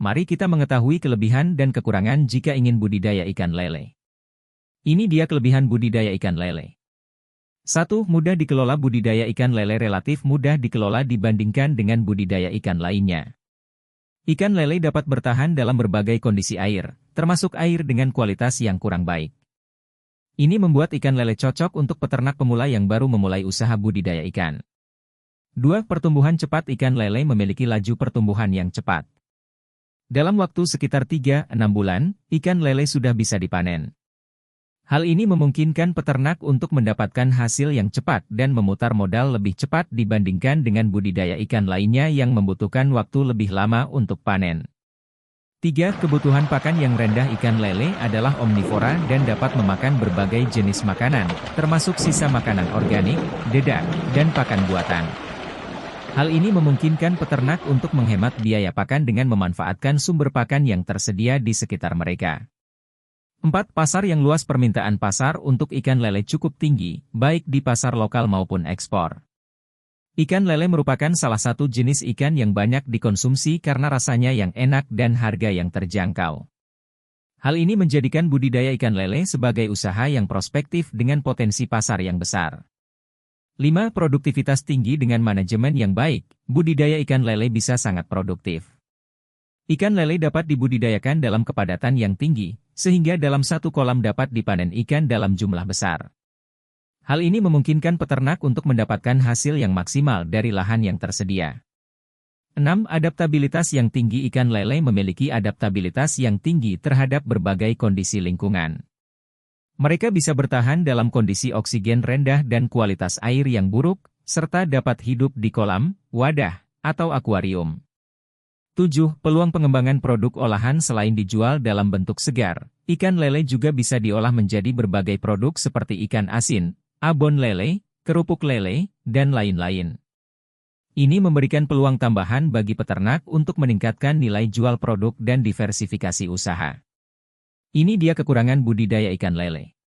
Mari kita mengetahui kelebihan dan kekurangan jika ingin budidaya ikan lele. Ini dia kelebihan budidaya ikan lele. 1. Mudah dikelola. Budidaya ikan lele relatif mudah dikelola dibandingkan dengan budidaya ikan lainnya. Ikan lele dapat bertahan dalam berbagai kondisi air, termasuk air dengan kualitas yang kurang baik. Ini membuat ikan lele cocok untuk peternak pemula yang baru memulai usaha budidaya ikan. 2. Pertumbuhan cepat. Ikan lele memiliki laju pertumbuhan yang cepat. Dalam waktu sekitar 3-6 bulan, ikan lele sudah bisa dipanen. Hal ini memungkinkan peternak untuk mendapatkan hasil yang cepat dan memutar modal lebih cepat dibandingkan dengan budidaya ikan lainnya yang membutuhkan waktu lebih lama untuk panen. 3. Kebutuhan pakan yang rendah. Ikan lele adalah omnivora dan dapat memakan berbagai jenis makanan, termasuk sisa makanan organik, dedak, dan pakan buatan. Hal ini memungkinkan peternak untuk menghemat biaya pakan dengan memanfaatkan sumber pakan yang tersedia di sekitar mereka. 4. Pasar yang luas. Permintaan pasar untuk ikan lele cukup tinggi, baik di pasar lokal maupun ekspor. Ikan lele merupakan salah satu jenis ikan yang banyak dikonsumsi karena rasanya yang enak dan harga yang terjangkau. Hal ini menjadikan budidaya ikan lele sebagai usaha yang prospektif dengan potensi pasar yang besar. 5. Produktivitas tinggi. Dengan manajemen yang baik, budidaya ikan lele bisa sangat produktif. Ikan lele dapat dibudidayakan dalam kepadatan yang tinggi, sehingga dalam satu kolam dapat dipanen ikan dalam jumlah besar. Hal ini memungkinkan peternak untuk mendapatkan hasil yang maksimal dari lahan yang tersedia. 6. Adaptabilitas yang tinggi. Ikan lele memiliki adaptabilitas yang tinggi terhadap berbagai kondisi lingkungan. Mereka bisa bertahan dalam kondisi oksigen rendah dan kualitas air yang buruk, serta dapat hidup di kolam, wadah, atau akuarium. 7. Peluang pengembangan produk olahan. Selain dijual dalam bentuk segar, ikan lele juga bisa diolah menjadi berbagai produk seperti ikan asin, abon lele, kerupuk lele, dan lain-lain. Ini memberikan peluang tambahan bagi peternak untuk meningkatkan nilai jual produk dan diversifikasi usaha. Ini dia kekurangan budidaya ikan lele.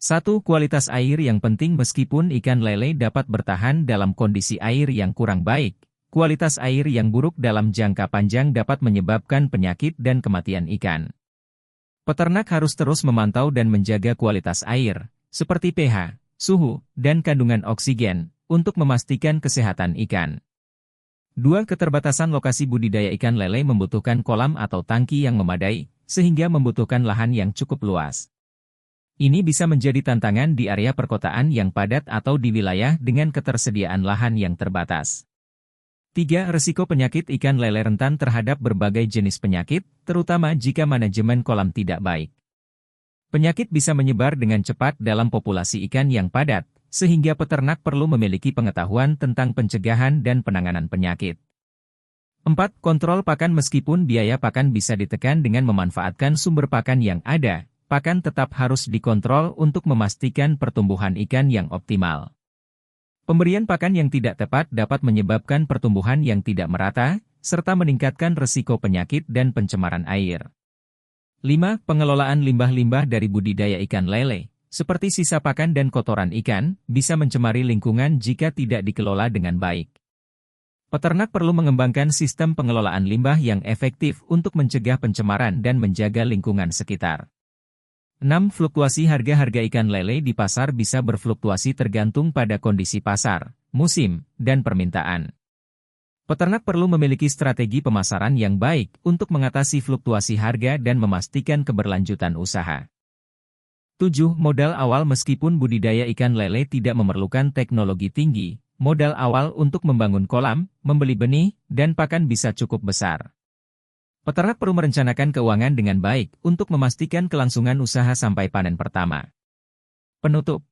1. Kualitas air yang penting. Meskipun ikan lele dapat bertahan dalam kondisi air yang kurang baik, kualitas air yang buruk dalam jangka panjang dapat menyebabkan penyakit dan kematian ikan. Peternak harus terus memantau dan menjaga kualitas air, seperti pH, suhu, dan kandungan oksigen, untuk memastikan kesehatan ikan. 2. Keterbatasan lokasi. Budidaya ikan lele membutuhkan kolam atau tangki yang memadai, sehingga membutuhkan lahan yang cukup luas. Ini bisa menjadi tantangan di area perkotaan yang padat atau di wilayah dengan ketersediaan lahan yang terbatas. 3. Risiko penyakit. Ikan lele rentan terhadap berbagai jenis penyakit, terutama jika manajemen kolam tidak baik. Penyakit bisa menyebar dengan cepat dalam populasi ikan yang padat, sehingga peternak perlu memiliki pengetahuan tentang pencegahan dan penanganan penyakit. 4. Kontrol pakan. Meskipun biaya pakan bisa ditekan dengan memanfaatkan sumber pakan yang ada, pakan tetap harus dikontrol untuk memastikan pertumbuhan ikan yang optimal. Pemberian pakan yang tidak tepat dapat menyebabkan pertumbuhan yang tidak merata, serta meningkatkan risiko penyakit dan pencemaran air. 5. Pengelolaan limbah-limbah dari budidaya ikan lele, seperti sisa pakan dan kotoran ikan, bisa mencemari lingkungan jika tidak dikelola dengan baik. Peternak perlu mengembangkan sistem pengelolaan limbah yang efektif untuk mencegah pencemaran dan menjaga lingkungan sekitar. 6. Fluktuasi harga ikan lele di pasar bisa berfluktuasi tergantung pada kondisi pasar, musim, dan permintaan. Peternak perlu memiliki strategi pemasaran yang baik untuk mengatasi fluktuasi harga dan memastikan keberlanjutan usaha. 7. Modal awal. Meskipun budidaya ikan lele tidak memerlukan teknologi tinggi, modal awal untuk membangun kolam, membeli benih, dan pakan bisa cukup besar. Peternak perlu merencanakan keuangan dengan baik untuk memastikan kelangsungan usaha sampai panen pertama. Penutup.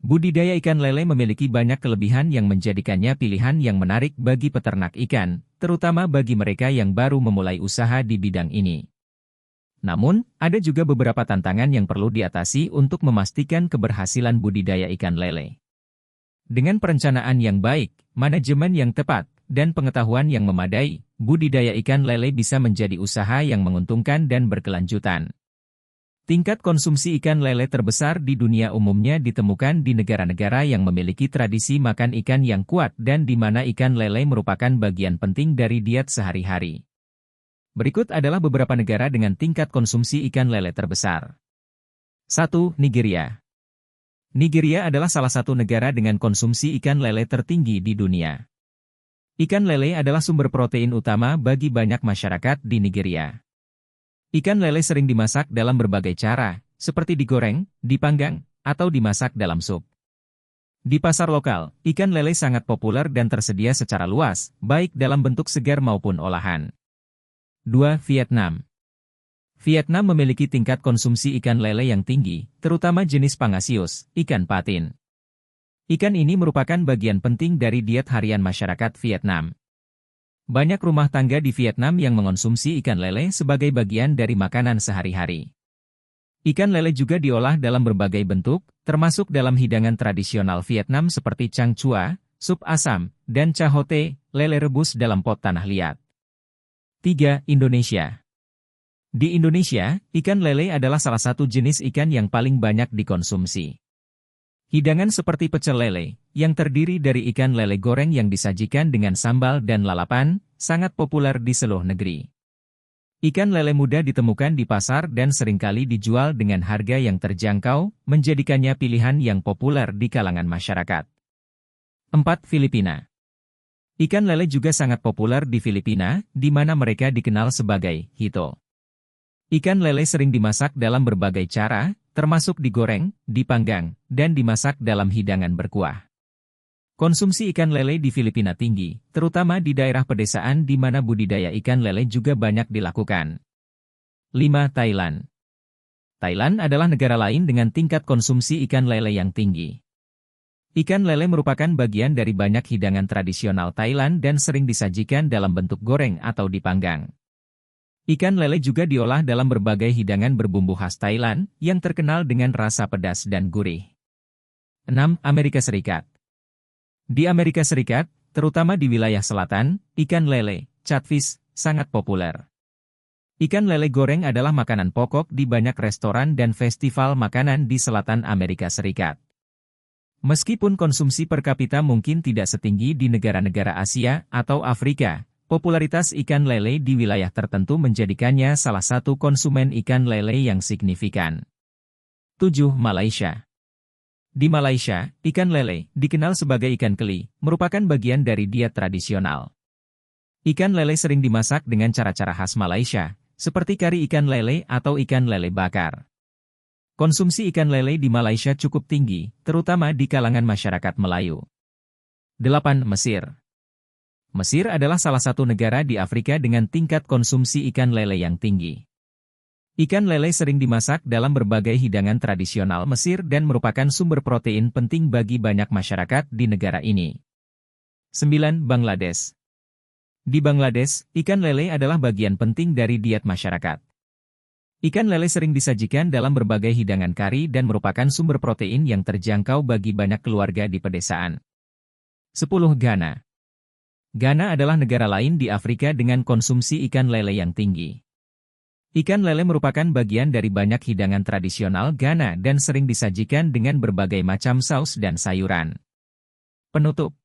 Budidaya ikan lele memiliki banyak kelebihan yang menjadikannya pilihan yang menarik bagi peternak ikan, terutama bagi mereka yang baru memulai usaha di bidang ini. Namun, ada juga beberapa tantangan yang perlu diatasi untuk memastikan keberhasilan budidaya ikan lele. Dengan perencanaan yang baik, manajemen yang tepat, dan pengetahuan yang memadai, budidaya ikan lele bisa menjadi usaha yang menguntungkan dan berkelanjutan. Tingkat konsumsi ikan lele terbesar di dunia umumnya ditemukan di negara-negara yang memiliki tradisi makan ikan yang kuat dan di mana ikan lele merupakan bagian penting dari diet sehari-hari. Berikut adalah beberapa negara dengan tingkat konsumsi ikan lele terbesar. 1. Nigeria. Nigeria adalah salah satu negara dengan konsumsi ikan lele tertinggi di dunia. Ikan lele adalah sumber protein utama bagi banyak masyarakat di Nigeria. Ikan lele sering dimasak dalam berbagai cara, seperti digoreng, dipanggang, atau dimasak dalam sup. Di pasar lokal, ikan lele sangat populer dan tersedia secara luas, baik dalam bentuk segar maupun olahan. 2. Vietnam. Vietnam memiliki tingkat konsumsi ikan lele yang tinggi, terutama jenis pangasius, ikan patin. Ikan ini merupakan bagian penting dari diet harian masyarakat Vietnam. Banyak rumah tangga di Vietnam yang mengonsumsi ikan lele sebagai bagian dari makanan sehari-hari. Ikan lele juga diolah dalam berbagai bentuk, termasuk dalam hidangan tradisional Vietnam seperti chang chua, sup asam, dan cha ho te, lele rebus dalam pot tanah liat. 3. Indonesia. Di Indonesia, ikan lele adalah salah satu jenis ikan yang paling banyak dikonsumsi. Hidangan seperti pecel lele, yang terdiri dari ikan lele goreng yang disajikan dengan sambal dan lalapan, sangat populer di seluruh negeri. Ikan lele mudah ditemukan di pasar dan seringkali dijual dengan harga yang terjangkau, menjadikannya pilihan yang populer di kalangan masyarakat. 4. Filipina. Ikan lele juga sangat populer di Filipina, di mana mereka dikenal sebagai hito. Ikan lele sering dimasak dalam berbagai cara, termasuk digoreng, dipanggang, dan dimasak dalam hidangan berkuah. Konsumsi ikan lele di Filipina tinggi, terutama di daerah pedesaan di mana budidaya ikan lele juga banyak dilakukan. 5. Thailand. Thailand adalah negara lain dengan tingkat konsumsi ikan lele yang tinggi. Ikan lele merupakan bagian dari banyak hidangan tradisional Thailand dan sering disajikan dalam bentuk goreng atau dipanggang. Ikan lele juga diolah dalam berbagai hidangan berbumbu khas Thailand, yang terkenal dengan rasa pedas dan gurih. 6. Amerika Serikat. Di Amerika Serikat, terutama di wilayah selatan, ikan lele, catfish, sangat populer. Ikan lele goreng adalah makanan pokok di banyak restoran dan festival makanan di selatan Amerika Serikat. Meskipun konsumsi per kapita mungkin tidak setinggi di negara-negara Asia atau Afrika, popularitas ikan lele di wilayah tertentu menjadikannya salah satu konsumen ikan lele yang signifikan. 7. Malaysia. Di Malaysia, ikan lele, dikenal sebagai ikan keli, merupakan bagian dari diet tradisional. Ikan lele sering dimasak dengan cara-cara khas Malaysia, seperti kari ikan lele atau ikan lele bakar. Konsumsi ikan lele di Malaysia cukup tinggi, terutama di kalangan masyarakat Melayu. 8. Mesir. Mesir adalah salah satu negara di Afrika dengan tingkat konsumsi ikan lele yang tinggi. Ikan lele sering dimasak dalam berbagai hidangan tradisional Mesir dan merupakan sumber protein penting bagi banyak masyarakat di negara ini. 9. Bangladesh. Di Bangladesh, ikan lele adalah bagian penting dari diet masyarakat. Ikan lele sering disajikan dalam berbagai hidangan kari dan merupakan sumber protein yang terjangkau bagi banyak keluarga di pedesaan. 10. Ghana. Ghana adalah negara lain di Afrika dengan konsumsi ikan lele yang tinggi. Ikan lele merupakan bagian dari banyak hidangan tradisional Ghana dan sering disajikan dengan berbagai macam saus dan sayuran. Penutup.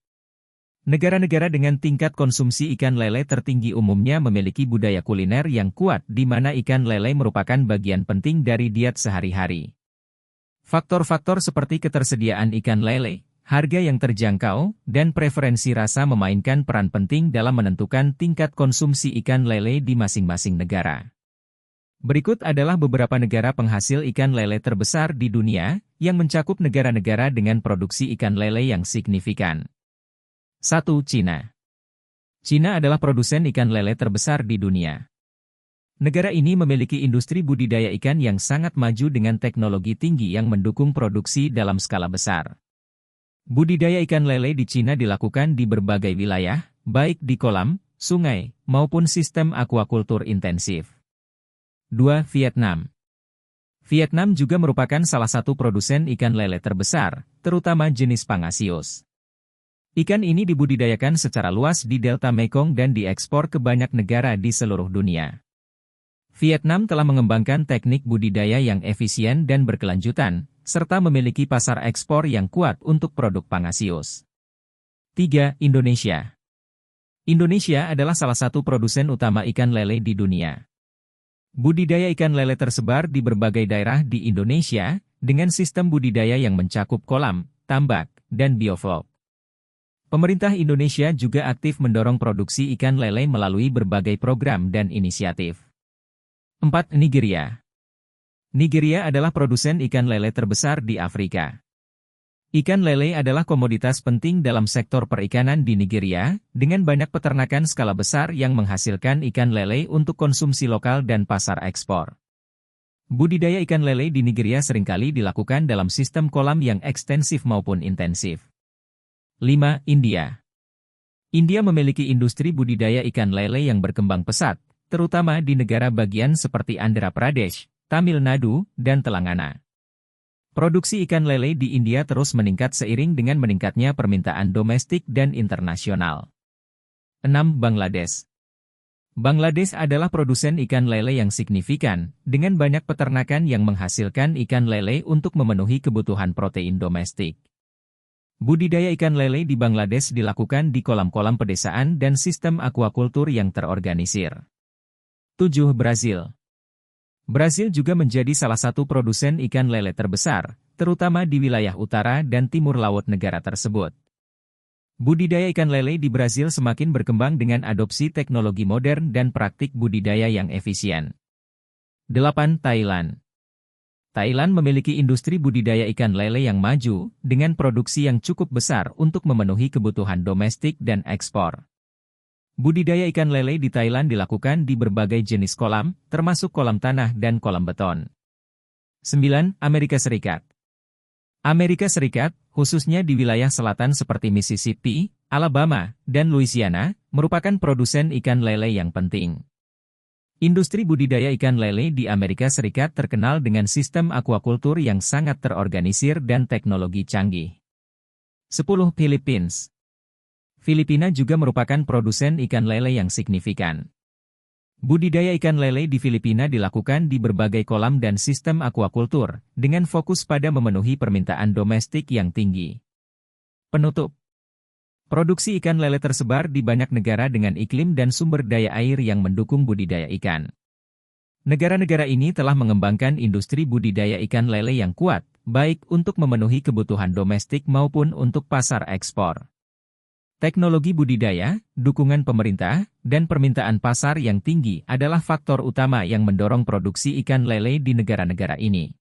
Negara-negara dengan tingkat konsumsi ikan lele tertinggi umumnya memiliki budaya kuliner yang kuat di mana ikan lele merupakan bagian penting dari diet sehari-hari. Faktor-faktor seperti ketersediaan ikan lele, harga yang terjangkau, dan preferensi rasa memainkan peran penting dalam menentukan tingkat konsumsi ikan lele di masing-masing negara. Berikut adalah beberapa negara penghasil ikan lele terbesar di dunia, yang mencakup negara-negara dengan produksi ikan lele yang signifikan. 1. Cina. Cina adalah produsen ikan lele terbesar di dunia. Negara ini memiliki industri budidaya ikan yang sangat maju dengan teknologi tinggi yang mendukung produksi dalam skala besar. Budidaya ikan lele di Cina dilakukan di berbagai wilayah, baik di kolam, sungai, maupun sistem aquaculture intensif. 2. Vietnam. Vietnam juga merupakan salah satu produsen ikan lele terbesar, terutama jenis pangasius. Ikan ini dibudidayakan secara luas di Delta Mekong dan diekspor ke banyak negara di seluruh dunia. Vietnam telah mengembangkan teknik budidaya yang efisien dan berkelanjutan, serta memiliki pasar ekspor yang kuat untuk produk pangasius. 3. Indonesia. Indonesia adalah salah satu produsen utama ikan lele di dunia. Budidaya ikan lele tersebar di berbagai daerah di Indonesia, dengan sistem budidaya yang mencakup kolam, tambak, dan bioflok. Pemerintah Indonesia juga aktif mendorong produksi ikan lele melalui berbagai program dan inisiatif. 4. Nigeria. Nigeria adalah produsen ikan lele terbesar di Afrika. Ikan lele adalah komoditas penting dalam sektor perikanan di Nigeria, dengan banyak peternakan skala besar yang menghasilkan ikan lele untuk konsumsi lokal dan pasar ekspor. Budidaya ikan lele di Nigeria seringkali dilakukan dalam sistem kolam yang ekstensif maupun intensif. 5. India. India memiliki industri budidaya ikan lele yang berkembang pesat, terutama di negara bagian seperti Andhra Pradesh, Tamil Nadu, dan Telangana. Produksi ikan lele di India terus meningkat seiring dengan meningkatnya permintaan domestik dan internasional. 6. Bangladesh. Bangladesh adalah produsen ikan lele yang signifikan, dengan banyak peternakan yang menghasilkan ikan lele untuk memenuhi kebutuhan protein domestik. Budidaya ikan lele di Bangladesh dilakukan di kolam-kolam pedesaan dan sistem akuakultur yang terorganisir. 7. Brazil. Brazil juga menjadi salah satu produsen ikan lele terbesar, terutama di wilayah utara dan timur laut negara tersebut. Budidaya ikan lele di Brazil semakin berkembang dengan adopsi teknologi modern dan praktik budidaya yang efisien. 8. Thailand. Thailand memiliki industri budidaya ikan lele yang maju, dengan produksi yang cukup besar untuk memenuhi kebutuhan domestik dan ekspor. Budidaya ikan lele di Thailand dilakukan di berbagai jenis kolam, termasuk kolam tanah dan kolam beton. 9. Amerika Serikat. Amerika Serikat, khususnya di wilayah selatan seperti Mississippi, Alabama, dan Louisiana, merupakan produsen ikan lele yang penting. Industri budidaya ikan lele di Amerika Serikat terkenal dengan sistem akuakultur yang sangat terorganisir dan teknologi canggih. 10. Philippines. Filipina juga merupakan produsen ikan lele yang signifikan. Budidaya ikan lele di Filipina dilakukan di berbagai kolam dan sistem akuakultur, dengan fokus pada memenuhi permintaan domestik yang tinggi. Penutup. Produksi ikan lele tersebar di banyak negara dengan iklim dan sumber daya air yang mendukung budidaya ikan. Negara-negara ini telah mengembangkan industri budidaya ikan lele yang kuat, baik untuk memenuhi kebutuhan domestik maupun untuk pasar ekspor. Teknologi budidaya, dukungan pemerintah, dan permintaan pasar yang tinggi adalah faktor utama yang mendorong produksi ikan lele di negara-negara ini.